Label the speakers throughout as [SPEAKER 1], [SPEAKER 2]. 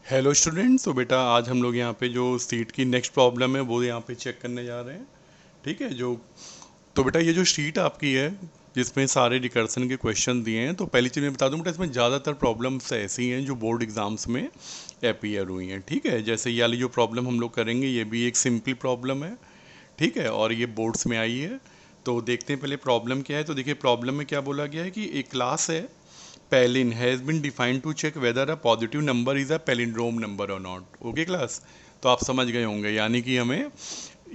[SPEAKER 1] Hello students. तो बेटा आज हम लोग यहाँ पे जो सीट की नेक्स्ट प्रॉब्लम है वो यहाँ पे चेक करने जा रहे हैं। ठीक है। तो बेटा ये जो शीट आपकी है जिसमें सारे रिकर्सन के क्वेश्चन दिए हैं, तो पहली चीज़ मैं बता दूं बेटा, इसमें ज़्यादातर प्रॉब्लम्स ऐसी हैं जो बोर्ड एग्जाम्स में अपीयर हुई हैं। ठीक है। जैसे ये वाली जो प्रॉब्लम हम लोग करेंगे ये भी एक सिंपल प्रॉब्लम है। ठीक है। और ये बोर्ड्स में आई है। तो देखते हैं पहले प्रॉब्लम क्या है। तो देखिए प्रॉब्लम में क्या बोला गया है कि एक क्लास है Palin has been defined to check whether a positive number is a palindrome number और नॉट। Okay class. तो आप समझ गए होंगे, यानी कि हमें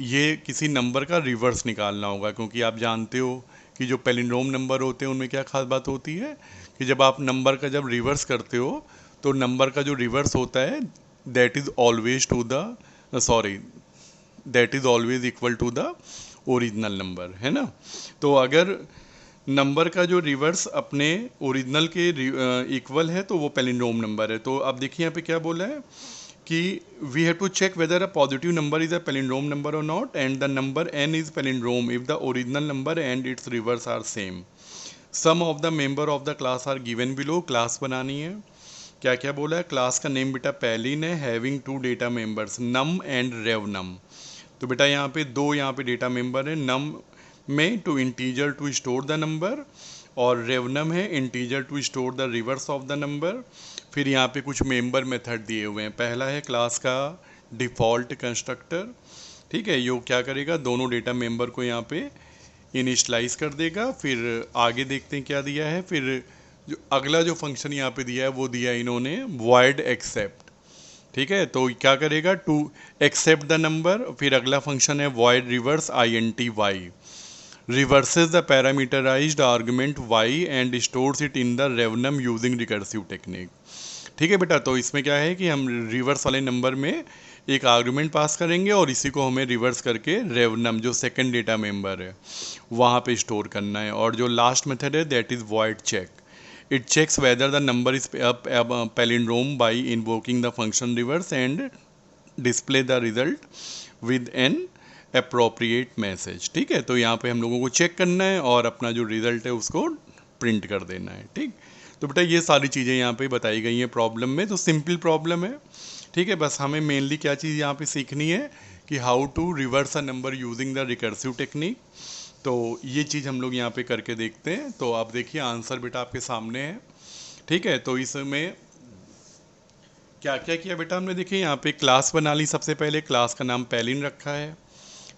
[SPEAKER 1] ये किसी नंबर का रिवर्स निकालना होगा, क्योंकि आप जानते हो कि जो पैलिंड्रोम नंबर होते हैं उनमें क्या खास बात होती है कि जब आप नंबर का जब रिवर्स करते हो तो नंबर का जो रिवर्स होता है that is always to the sorry that is always equal to the original number, है ना। तो अगर नंबर का जो रिवर्स अपने ओरिजिनल के इक्वल है तो वो पैलिंड्रोम नंबर है। तो अब देखिए यहाँ पे क्या बोला है कि we have to check whether a positive number is a palindrome number और not, and the number n is palindrome if the original number and its reverse are same. Some of the member of the class are given below. Class बनानी है। क्या क्या बोला है। Class का name बेटा Palin है, having two data members num and revnum. तो बेटा यहाँ पे दो यहाँ पे डेटा मेंबर है। नम में two integer to store the number, और रेवनम है integer to store the reverse of the number. फिर यहाँ पे कुछ मेंबर मेथड दिए हुए हैं। पहला है क्लास का डिफ़ॉल्ट कंस्ट्रक्टर। ठीक है। यो क्या करेगा, दोनों डेटा मेंबर को यहाँ पे इनिशलाइज कर देगा। फिर आगे देखते हैं क्या दिया है। फिर जो अगला जो फंक्शन यहाँ पे दिया है वो दिया है इन्होंने वॉइड एक्सेप्ट। ठीक है। तो क्या करेगा, टू एक्सेप्ट द नंबर। फिर अगला फंक्शन है void reverse INT y, reverses the parameterized argument y and stores it in the revenum using recursive technique। ठीक है बेटा। तो इसमें क्या है कि हम रिवर्स वाले नंबर में एक आर्गुमेंट पास करेंगे और इसी को हमें रिवर्स करके रेवनम जो सेकंड डेटा मेंबर है वहाँ पे स्टोर करना है। और जो लास्ट मेथड है that is void check. It checks whether the number is palindrome by invoking the function reverse and display the result with an appropriate message. ठीक है। तो यहाँ पे हम लोगों को चेक करना है और अपना जो रिजल्ट है उसको प्रिंट कर देना है। ठीक। तो बेटा ये सारी चीज़ें यहाँ पे बताई गई हैं प्रॉब्लम में। तो सिंपल प्रॉब्लम है। ठीक है। बस हमें मेनली क्या चीज़ यहाँ पे सीखनी है कि how to reverse a number using the recursive technique. तो ये चीज़ हम लोग यहाँ पे करके देखते हैं। तो आप देखिए आंसर बेटा आपके सामने है। ठीक है। तो इसमें क्या क्या किया बेटा हमने, देखिए यहाँ पे क्लास बना ली। सबसे पहले क्लास का नाम पैलिन रखा है,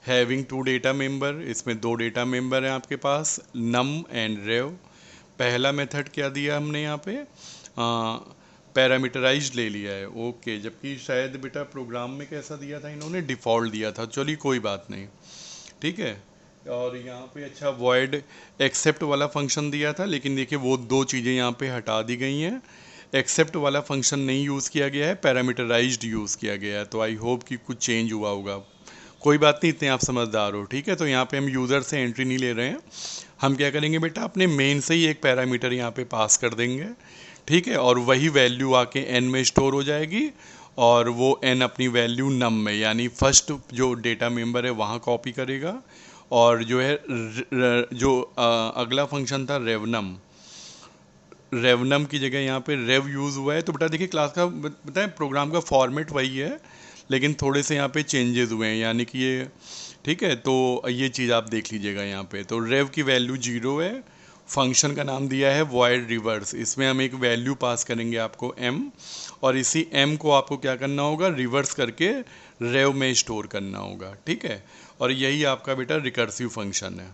[SPEAKER 1] हैविंग टू डेटा मेंबर, इसमें दो डेटा मेंबर हैं आपके पास नम एंड रेव। पहला मेथड क्या दिया हमने यहाँ पे, पैरामीटराइज्ड ले लिया है। ओके। जबकि शायद बेटा प्रोग्राम में कैसा दिया था, इन्होंने डिफ़ॉल्ट दिया था। चलिए कोई बात नहीं। ठीक है। और यहाँ पे अच्छा वॉइड एक्सेप्ट वाला फंक्शन दिया था, लेकिन देखिए वो दो चीज़ें यहाँ पे हटा दी गई हैं। एक्सेप्ट वाला फंक्शन नहीं यूज़ किया गया है, पैरामीटराइज्ड यूज़ किया गया है। तो आई होप कि कुछ चेंज हुआ होगा। कोई बात नहीं, इतने आप समझदार हो। ठीक है। तो यहाँ पे हम यूज़र से एंट्री नहीं ले रहे हैं। हम क्या करेंगे बेटा, अपने मेन से ही एक पैरामीटर यहाँ पे पास कर देंगे। ठीक है। और वही वैल्यू आके एन में स्टोर हो जाएगी, और वो एन अपनी वैल्यू नम में यानी फर्स्ट जो डेटा मेंबर है वहाँ कॉपी करेगा। और जो है जो अगला फंक्शन था रेवनम, रेवनम की जगह यहाँ पे रेव यूज़ हुआ है। तो बेटा देखिए क्लास का बताएं प्रोग्राम का फॉर्मेट वही है, लेकिन थोड़े से यहाँ पे चेंजेस हुए हैं, यानी कि ये ठीक है। तो ये चीज़ आप देख लीजिएगा यहाँ पे। तो रेव की वैल्यू 0 है। फंक्शन का नाम दिया है वॉइड रिवर्स, इसमें हम एक वैल्यू पास करेंगे आपको m, और इसी m को आपको क्या करना होगा, रिवर्स करके रेव में स्टोर करना होगा। ठीक है। और यही आपका बेटा रिकर्सिव फंक्शन है।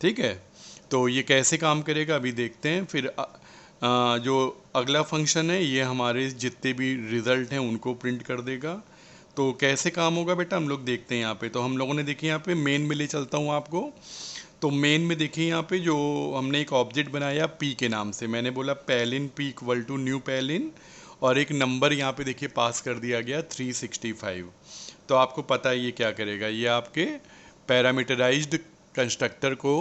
[SPEAKER 1] ठीक है। तो ये कैसे काम करेगा अभी देखते हैं। फिर जो अगला फंक्शन है ये हमारे जितने भी रिज़ल्ट हैं उनको प्रिंट कर देगा। तो कैसे काम होगा बेटा हम लोग देखते हैं यहाँ पे। तो हम लोगों ने देखिए यहाँ पे मेन में ले चलता हूँ आपको। तो मेन में देखिए यहाँ पे जो हमने एक ऑब्जेक्ट बनाया p के नाम से, मैंने बोला पैलिन p इक्वल टू न्यू पैलिन, और एक नंबर यहाँ पे देखिए पास कर दिया गया 365। तो आपको पता है ये क्या करेगा, ये आपके पैरामीटराइज्ड कंस्ट्रक्टर को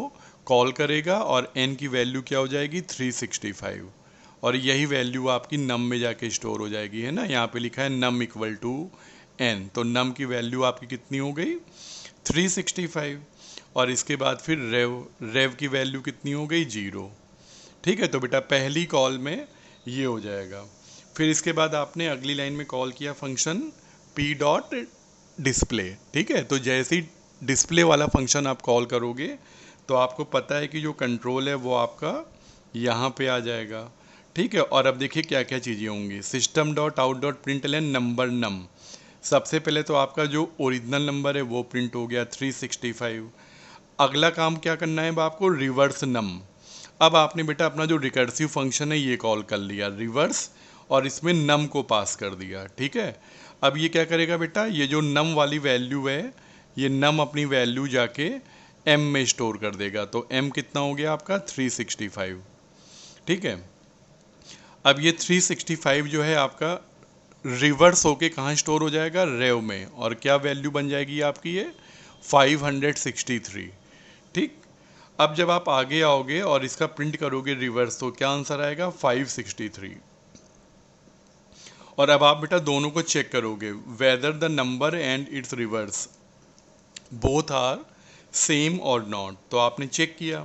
[SPEAKER 1] कॉल करेगा और n की वैल्यू क्या हो जाएगी 365, और यही वैल्यू आपकी नम में जाके स्टोर हो जाएगी, है ना। यहाँ पे लिखा है नम इक्वल टू n, तो नम की वैल्यू आपकी कितनी हो गई 365। और इसके बाद फिर रेव की वैल्यू कितनी हो गई 0। ठीक है। तो बेटा पहली कॉल में ये हो जाएगा। फिर इसके बाद आपने अगली लाइन में कॉल किया फंक्शन पी डॉट डिस्प्ले, ठीक है। तो जैसे ही डिस्प्ले वाला फंक्शन आप कॉल करोगे तो आपको पता है कि जो कंट्रोल है वो आपका यहाँ पे आ जाएगा, ठीक है। और अब देखिए क्या क्या चीज़ें होंगी। System dot out dot print L number num, सबसे पहले तो आपका जो ओरिजिनल नंबर है वो प्रिंट हो गया 365। अगला काम क्या करना है अब आपको, रिवर्स नम। अब आपने बेटा अपना जो रिकर्सिव फंक्शन है ये कॉल कर लिया रिवर्स, और इसमें नम को पास कर दिया, ठीक है। अब ये क्या करेगा बेटा, ये जो नम वाली वैल्यू है ये नम अपनी वैल्यू जाके एम में स्टोर कर देगा। तो एम कितना हो गया आपका 365, ठीक है। अब ये 365 जो है आपका रिवर्स होके कहाँ स्टोर हो जाएगा, रेव में, और क्या वैल्यू बन जाएगी आपकी ये 563, ठीक। अब जब आप आगे आओगे और इसका प्रिंट करोगे रिवर्स तो क्या आंसर आएगा 563। और अब आप बेटा दोनों को चेक करोगे, whether the number and its reverse both are same और नॉट। तो आपने चेक किया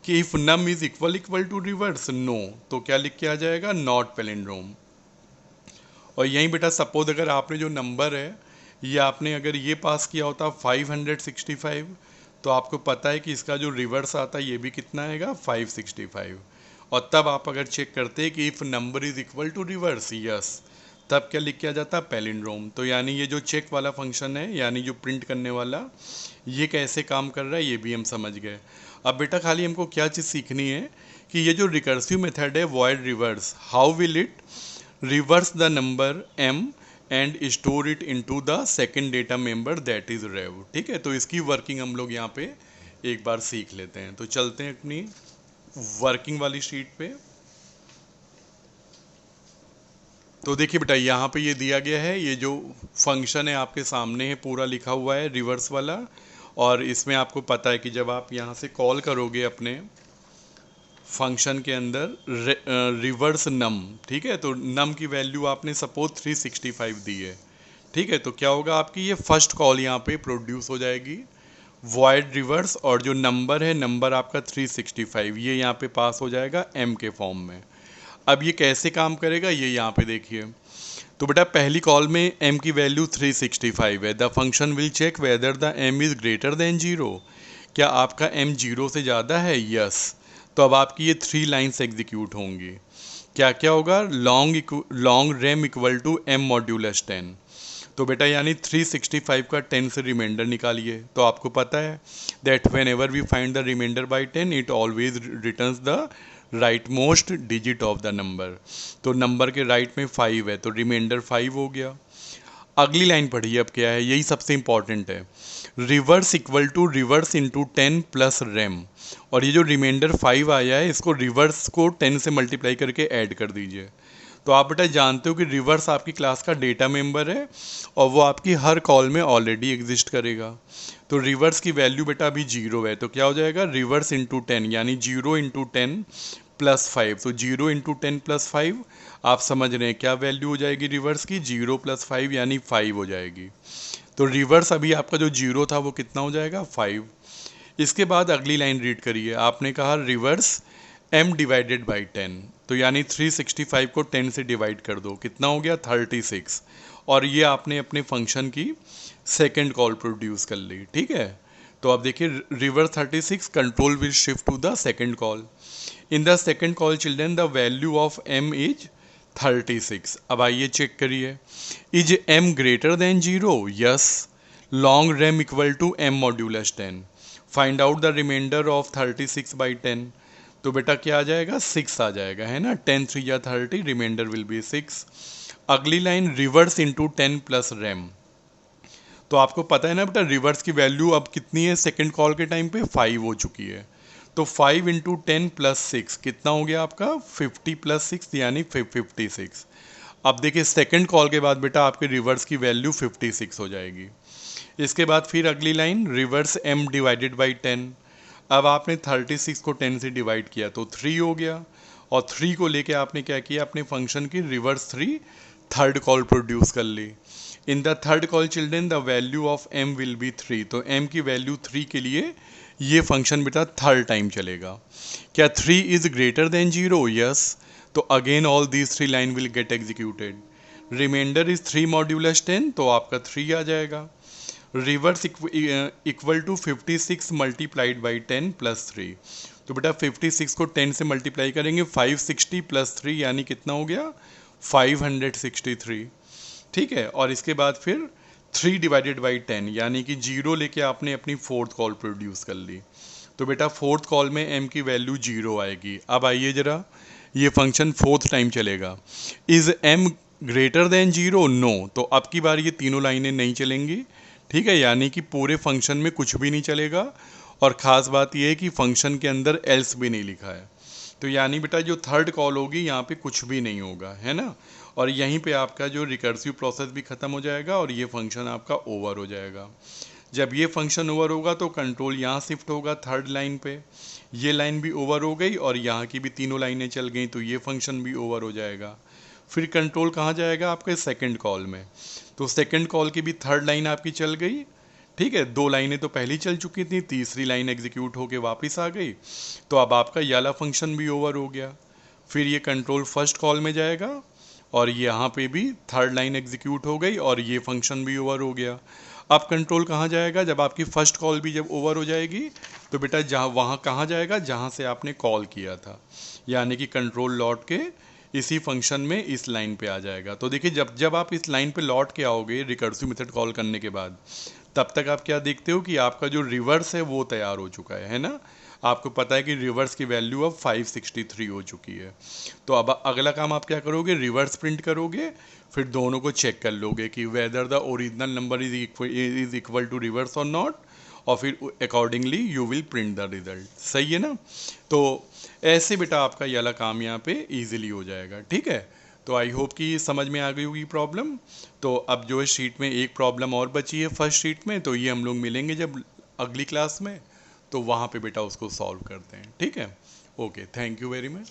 [SPEAKER 1] कि if num is equal to reverse no, तो क्या लिख के आ जाएगा, नॉट पैलिंड्रोम। और यहीं बेटा सपोज अगर आपने जो नंबर है ये आपने अगर ये पास किया होता 565, तो आपको पता है कि इसका जो रिवर्स आता है ये भी कितना आएगा 565। और तब आप अगर चेक करते हैं कि if number is equal to reverse yes, तब क्या लिख के आ जाता पैलिंड्रोम। तो यानी ये जो चेक वाला फंक्शन है यानी जो प्रिंट करने वाला, ये कैसे काम कर रहा है ये भी हम समझ गए। अब बेटा खाली हमको क्या चीज़ सीखनी है कि ये जो रिकर्सिव मेथड है void reverse, how will it reverse the number m and store it into the second data member that is rev, ठीक है। तो इसकी वर्किंग हम लोग यहाँ पे एक बार सीख लेते हैं। तो चलते हैं अपनी वर्किंग वाली शीट पे। तो देखिए बेटा यहाँ पे ये दिया गया है, ये जो फंक्शन है आपके सामने है पूरा लिखा हुआ है रिवर्स वाला, और इसमें आपको पता है कि जब आप यहाँ से कॉल करोगे अपने फंक्शन के अंदर रिवर्स नम, ठीक है, तो नम की वैल्यू आपने सपोज 365 दी है, ठीक है। तो क्या होगा आपकी ये फर्स्ट कॉल यहाँ पे प्रोड्यूस हो जाएगी वॉइड रिवर्स, और जो नंबर है नंबर आपका 365 ये यहाँ पे पास हो जाएगा m के फॉर्म में। अब ये कैसे काम करेगा ये यहाँ पे देखिए। तो बेटा पहली कॉल में m की वैल्यू 365 है, the function will check whether the m is greater than 0, क्या आपका m 0 से ज़्यादा है, यस। तो अब आपकी ये 3 लाइन्स एग्जीक्यूट होंगी। क्या क्या होगा, long rem equal to m modulus 10। तो बेटा यानी 365 का 10 से रिमाइंडर निकालिए। तो आपको पता है that whenever we find the remainder by 10 it always returns the right most digit of the number. तो नंबर के राइट में 5 है तो रिमाइंडर 5 हो गया। अगली लाइन पढ़िए, अब क्या है, यही सबसे इंपॉर्टेंट है, reverse equal to reverse into 10 plus rem. और ये जो रिमाइंडर 5 आया है इसको रिवर्स को 10 से मल्टीप्लाई करके ऐड कर दीजिए। तो आप बेटा जानते हो कि रिवर्स आपकी क्लास का डेटा मेंबर है और वो आपकी हर कॉल में ऑलरेडी एग्जिस्ट करेगा। तो रिवर्स की वैल्यू बेटा अभी 0 है, तो क्या हो जाएगा रिवर्स इंटू 10 यानी 0 इंटू 10 प्लस 5। तो 0 इंटू 10 प्लस 5 आप समझ रहे हैं क्या वैल्यू हो जाएगी रिवर्स की, 0 प्लस 5 यानी 5 हो जाएगी। तो रिवर्स अभी आपका जो 0 था वो कितना हो जाएगा 5। इसके बाद अगली लाइन रीड करिए, आपने कहा रिवर्स m डिवाइडेड बाई 10, तो यानी 365 को 10 से डिवाइड कर दो, कितना हो गया 36। और ये आपने अपने फंक्शन की सेकंड कॉल प्रोड्यूस कर ली, ठीक है। तो अब देखिए reverse 36 control will shift to the second call. In the second call children the value of m is 36। अब आइए चेक करिए, is m greater than 0, yes. Long rem equal to m modulus 10, find out the remainder of 36 by 10। तो बेटा क्या आ जाएगा 6 आ जाएगा, है ना, 10 3 या 30, रिमाइंडर विल बी 6। अगली line reverse into 10 plus rem. तो आपको पता है ना बेटा रिवर्स की वैल्यू अब कितनी है, सेकंड कॉल के टाइम पे 5 हो चुकी है। तो 5 इंटू 10 प्लस 6 कितना हो गया आपका 50 प्लस 6 यानी 56। अब देखिए सेकंड कॉल के बाद बेटा आपके रिवर्स की वैल्यू 56 हो जाएगी। इसके बाद फिर अगली line reverse m divided by 10। अब आपने 36 को 10 से डिवाइड किया तो 3 हो गया, और 3 को लेके आपने क्या किया अपने फंक्शन की रिवर्स 3 थर्ड कॉल प्रोड्यूस कर ली। In the third call children the value of m will be 3, तो m की वैल्यू 3 के लिए ये फंक्शन बेटा थर्ड टाइम चलेगा। क्या 3 इज ग्रेटर देन 0, यस। तो again all these 3 line will get executed. Remainder is 3 modulus 10, तो आपका 3 आ जाएगा। Reverse equal to 56 multiplied by 10 plus 3, तो बेटा 56 को 10 से मल्टीप्लाई करेंगे, 560 प्लस 3 यानी कितना हो गया 563, ठीक है। और इसके बाद फिर 3 डिवाइडेड बाई 10 यानी कि 0 लेके आपने अपनी फोर्थ कॉल प्रोड्यूस कर ली। तो बेटा फोर्थ कॉल में m की वैल्यू 0 आएगी। अब आइए जरा, ये फंक्शन फोर्थ टाइम चलेगा। Is m greater than 0? No. तो अब की बार ये तीनों लाइनें नहीं चलेंगी, ठीक है, यानी कि पूरे फंक्शन में कुछ भी नहीं चलेगा। और ख़ास बात यह है कि फंक्शन के अंदर एल्स भी नहीं लिखा है, तो यानी बेटा जो थर्ड कॉल होगी यहाँ पे कुछ भी नहीं होगा, है ना। और यहीं पे आपका जो रिकर्सिव प्रोसेस भी ख़त्म हो जाएगा और ये फंक्शन आपका ओवर हो जाएगा। जब ये फंक्शन ओवर होगा तो कंट्रोल यहाँ शिफ्ट होगा थर्ड लाइन पे, ये लाइन भी ओवर हो गई और यहाँ की भी तीनों लाइनें चल गई, तो ये फंक्शन भी ओवर हो जाएगा। फिर कंट्रोल कहाँ जाएगा आपके सेकंड कॉल में, तो सेकंड कॉल की भी थर्ड लाइन आपकी चल गई, ठीक है। 2 लाइनें तो पहले चल चुकी थी, तीसरी लाइन एग्जीक्यूट होके वापस आ गई, तो अब आपका ये वाला फंक्शन भी ओवर हो गया। फिर ये कंट्रोल फर्स्ट कॉल में जाएगा और यहाँ पे भी थर्ड लाइन एग्जीक्यूट हो गई और ये फंक्शन भी ओवर हो गया। अब कंट्रोल कहाँ जाएगा, जब आपकी फर्स्ट कॉल भी जब ओवर हो जाएगी तो बेटा जहाँ वहाँ कहाँ जाएगा जहाँ से आपने कॉल किया था, यानी कि कंट्रोल लौट के इसी फंक्शन में इस लाइन पे आ जाएगा। तो देखिए जब जब आप इस लाइन पे लौट के आओगे रिकर्सिव मेथड कॉल करने के बाद, तब तक आप क्या देखते हो कि आपका जो रिवर्स है वो तैयार हो चुका है ना। आपको पता है कि रिवर्स की वैल्यू अब 563 हो चुकी है। तो अब अगला काम आप क्या करोगे, रिवर्स प्रिंट करोगे, फिर दोनों को चेक कर लोगे कि whether the original number is equal to reverse और नॉट, और फिर accordingly you will print the result. सही है ना। तो ऐसे बेटा आपका ये वाला काम यहाँ पे इजीली हो जाएगा, ठीक है। तो आई होप कि समझ में आ गई होगी प्रॉब्लम। तो अब जो है शीट में एक प्रॉब्लम और बची है फर्स्ट शीट में, तो ये हम लोग मिलेंगे जब अगली क्लास में, तो वहाँ पे बेटा उसको सॉल्व करते हैं, ठीक है। Okay, thank you very much.